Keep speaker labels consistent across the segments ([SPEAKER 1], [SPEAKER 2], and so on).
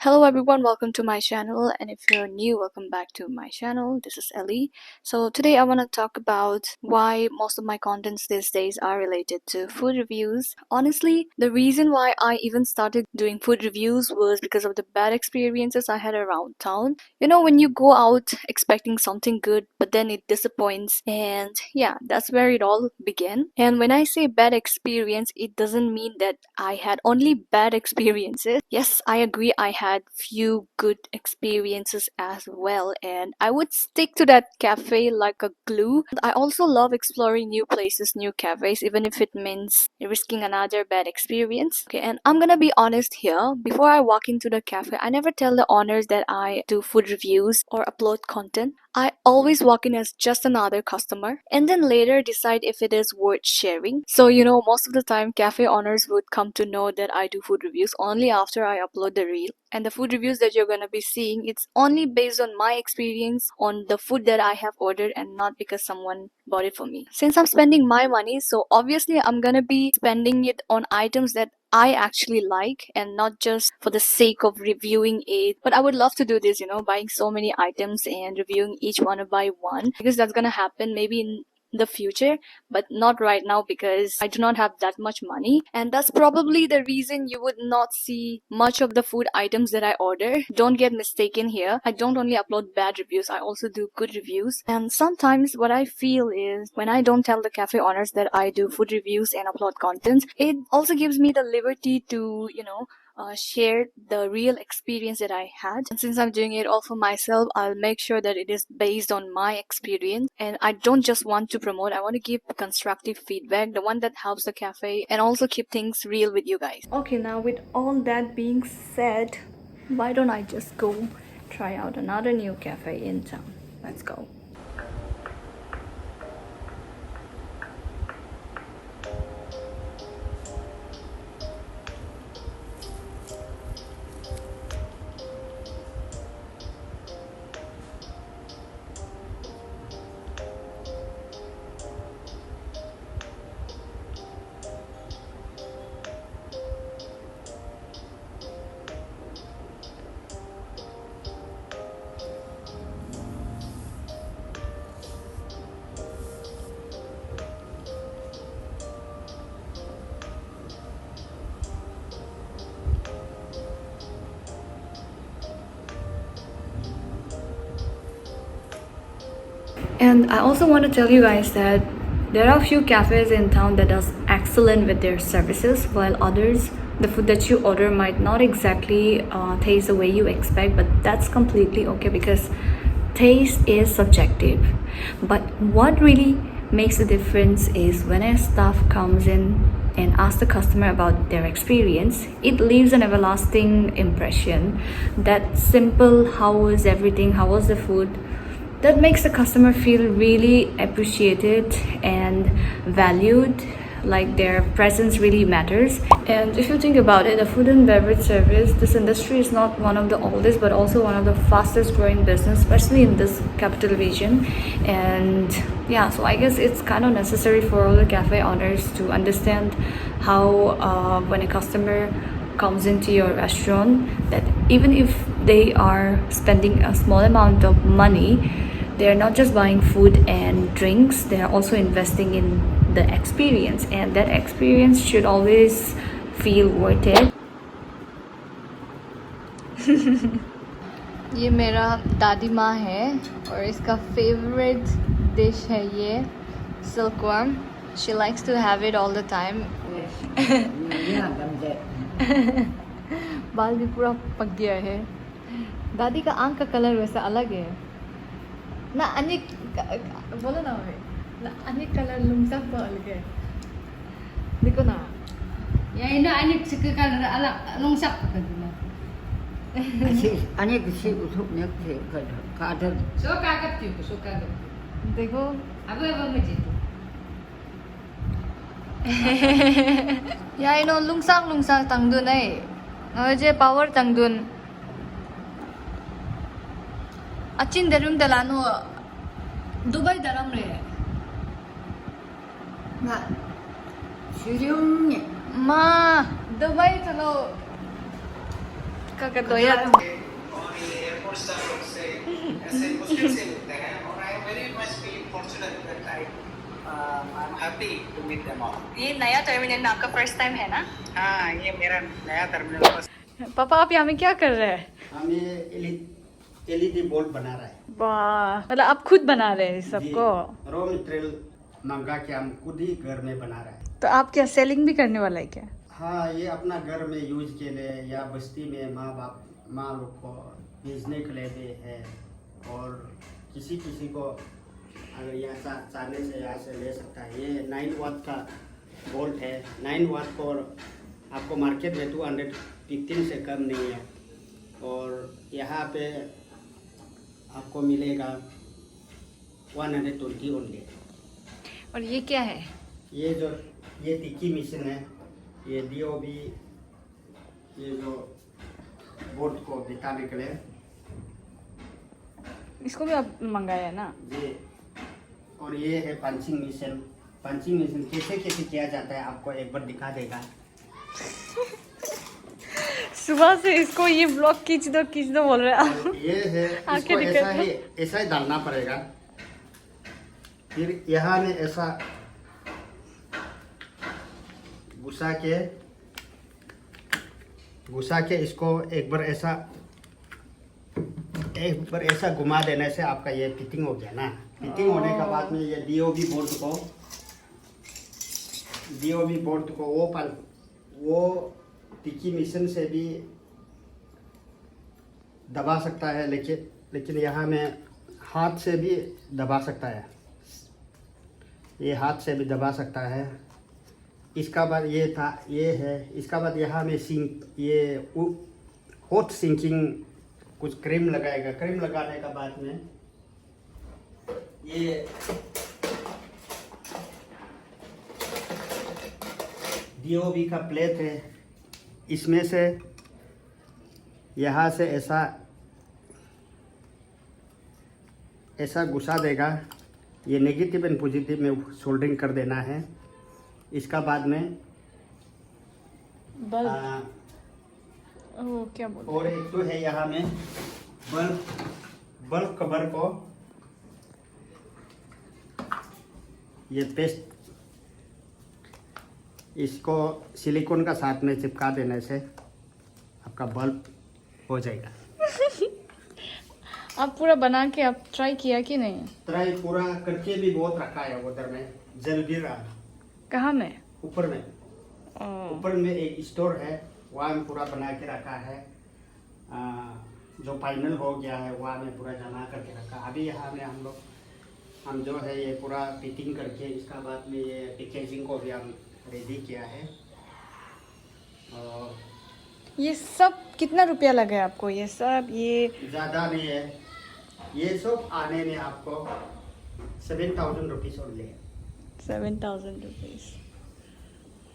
[SPEAKER 1] Hello everyone, welcome to my channel, and if you're new, welcome back to my channel. This is Ellie. So today I want to talk about why most of my contents these days are related to food reviews. Honestly, the reason why I even started doing food reviews was because of the bad experiences I had around town. You know, when you go out expecting something good but then it disappoints, and yeah, that's where it all began. And when I say bad experience, it doesn't mean that I had only bad experiences. Yes, I agree, I had few good experiences as well, and I would stick to that cafe like a glue. I also love exploring new places, new cafes, even if it means risking another bad experience. Okay, and I'm gonna be honest here. Before I walk into the cafe, I never tell the owners that I do food reviews or upload content. I always walk in as just another customer and then later decide if it is worth sharing. So, most of the time, cafe owners would come to know that I do food reviews only after I upload the reel. And the food reviews that you're gonna be seeing, it's only based on my experience on the food that I have ordered and not because someone bought it for me. Since I'm spending my money, so obviously I'm gonna be spending it on items that I actually like and not just for the sake of reviewing it. But I would love to do this, buying so many items and reviewing each one by one, because that's gonna happen maybe in the future, but not right now because I do not have that much money. And that's probably the reason you would not see much of the food items that I order. Don't get mistaken here. I don't only upload bad reviews, I also do good reviews. And sometimes what I feel is when I don't tell the cafe owners that I do food reviews and upload contents, it also gives me the liberty to, share the real experience that I had. And since I'm doing it all for myself, I'll make sure that it is based on my experience. And I don't just want to promote, I want to give constructive feedback, the one that helps the cafe and also keep things real with you guys. Okay, now with all that being said, why don't I just go try out another new cafe in town? Let's go. And I also want to tell you guys that there are a few cafes in town that does excellent with their services, while others, the food that you order might not exactly taste the way you expect, but that's completely okay because taste is subjective. But what really makes a difference is when a staff comes in and asks the customer about their experience, it leaves an everlasting impression. That simple, how was everything, how was the food, that makes the customer feel really appreciated and valued, like their presence really matters. And if you think about it, the food and beverage service, this industry is not one of the oldest but also one of the fastest growing business, especially in this capital region. And yeah, so I guess it's kind of necessary for all the cafe owners to understand how when a customer comes into your restaurant, that even if they are spending a small amount of money, they're not just buying food and drinks, they're also investing in the experience, and that experience should always feel worth it. ये मेरा दादी माँ है और इसका favourite dish है ये silkworm. She likes to have it all the time. बाल भी पूरा पक गया है. दादी का आंख का कलर वैसा अलग है ना. अनेक बोलो ना भाई ना, अनेक कलर लुमsak ba अलग है. देखो ना
[SPEAKER 2] Ya ini anik sekekal ala longsak kaduna.
[SPEAKER 3] Anik si usuk nek se kadar.
[SPEAKER 2] So kagat tu, so kagat.
[SPEAKER 1] देखो.
[SPEAKER 2] Apa macam tu?
[SPEAKER 1] Ya ino lungsang tangdun ay. Ngaje power tangdun. Achin darum dalano Dubai daram re.
[SPEAKER 3] Na Sirium
[SPEAKER 1] Ma, Dubai chalo पक्का कर दो यार।
[SPEAKER 4] और ये airport staff से ऐसे मुश्किल से मिलते हैं और I am very much feeling fortunate that I am happy to meet them all.
[SPEAKER 1] ये नया टर्मिनल में आपका फर्स्ट टाइम है ना?
[SPEAKER 4] हाँ, ये मेरा नया टर्मिनल।
[SPEAKER 1] पापा आप यहाँ में क्या कर रहे हैं?
[SPEAKER 5] हम ये LED बोल्ट बना रहा है।
[SPEAKER 1] वाह, मतलब आप खुद बना रहे हैं सबको?
[SPEAKER 5] रॉ मटेरियल मंगा के हम खुद ही घर में बना रहा है।
[SPEAKER 1] तो आप क्या सेलिंग भी करने वाला है क्या?
[SPEAKER 5] हाँ, ये अपना घर में यूज के लिए या बस्ती में माँ लोग को बेचने के लिए भी है, और किसी को अगर यहाँ चाहने से यहाँ से ले सकता है। ये 9 वाट का बोल्ट है। 9 वाट को आपको मार्केट में 215 से कम नहीं है, और यहाँ पे आपको मिलेगा 120 ओनली।
[SPEAKER 1] और ये क्या है?
[SPEAKER 5] ये तिक्की मशीन है। ये DOB, ये जो बोर्ड को बिताने के लिए,
[SPEAKER 1] इसको भी आप मंगाया है ना?
[SPEAKER 5] ये, और ये है पंचिंग मशीन। पंचिंग मशीन कैसे किया जाता है आपको एक बार दिखा देगा।
[SPEAKER 1] सुबह से इसको ये ब्लॉग खींच दो बोल रहे हैं आप।
[SPEAKER 5] ये है, इसको ऐसा ही डालना पड़ेगा। फिर यहाँ में ऐसा घुसा के इसको एक बार ऐसा घुमा देने से आपका ये फिटिंग हो गया ना। फिटिंग होने के बाद में ये DOB बोर्ड को वो तिक्की मशीन से भी दबा सकता है, लेकिन यहाँ में हाथ से भी दबा सकता है। ये हाथ से भी दबा सकता है। इसका बाद ये है। इसका बाद यहाँ में हॉट सिंकिंग कुछ क्रीम लगाएगा। क्रीम लगाने का बाद में ये DOB का प्लेट है। इसमें से यहाँ से ऐसा घुसा देगा। ये नेगेटिव एंड पॉजिटिव में सोल्डरिंग कर देना है। इसका बाद में
[SPEAKER 1] क्या बोल?
[SPEAKER 5] और एक तो है यहाँ में बल्ब कवर को ये पेस्ट, इसको सिलिकॉन का साथ में चिपका देने से आपका बल्ब हो जाएगा।
[SPEAKER 1] आप पूरा बना के आप ट्राई किया कि नहीं?
[SPEAKER 5] ट्राई पूरा करके भी बहुत रखा है उधर में, जल भी रहा।
[SPEAKER 1] कहाँ में?
[SPEAKER 5] ऊपर में एक स्टोर है, वहाँ में पूरा बना के रखा है। जो फाइनल हो गया है वहाँ में पूरा जमा करके रखा। अभी यहाँ में हम जो है ये पूरा फिटिंग करके, इसका बाद में ये पैकेजिंग को भी हम रेडी किया है। और
[SPEAKER 1] ये सब कितना रुपया लगा आपको? ये सब ये
[SPEAKER 5] ज़्यादा नहीं है। ये सब आने में आपको 7,000 रुपीज़ ओनली है।
[SPEAKER 1] 7,000 रुपीज़।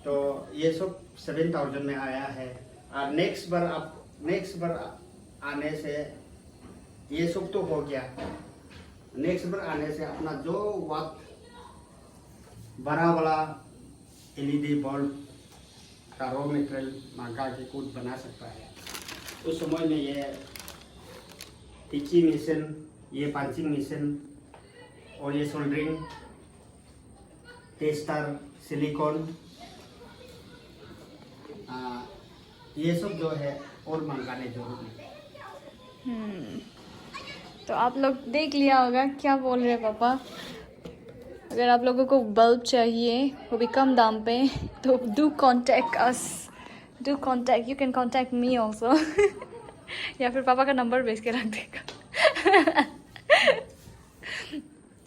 [SPEAKER 5] तो ये सब 7,000 में आया है। और नेक्स्ट बार आने से ये सब तो हो गया। नेक्स्ट बार आने से अपना जो वक्त बड़ा वाला LED बल्ब का रॉ मटेरियल मंगा के खुद बना सकता है। उस समय में ये तिक्की मशीन, ये पंचिंग मशीन और ये सोल्डरिंग, टेस्टर, सिलिकॉन, ये सब जो है और मंगाने जरूरी है।
[SPEAKER 1] तो आप लोग देख लिया होगा क्या बोल रहे हैं पापा। अगर आप लोगों को बल्ब चाहिए वो भी कम दाम पे, तो do contact us, you can contact me also. या फिर पापा का नंबर भेज के रख देगा।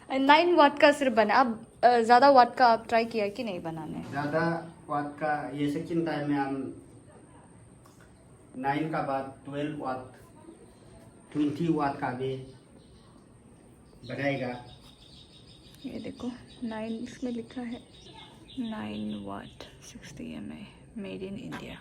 [SPEAKER 1] 9 वाट का सिर्फ बना। आप ज़्यादा वाट का आप ट्राई किया कि नहीं बनाने?
[SPEAKER 5] ज़्यादा वाट का ये सेकंड टाइम में हम 9 का बाद 12 वाट 20 वाट का भी बनाएगा।
[SPEAKER 1] ये देखो 9 इसमें लिखा है 9 वाट 60 mAh मेड इन इंडिया।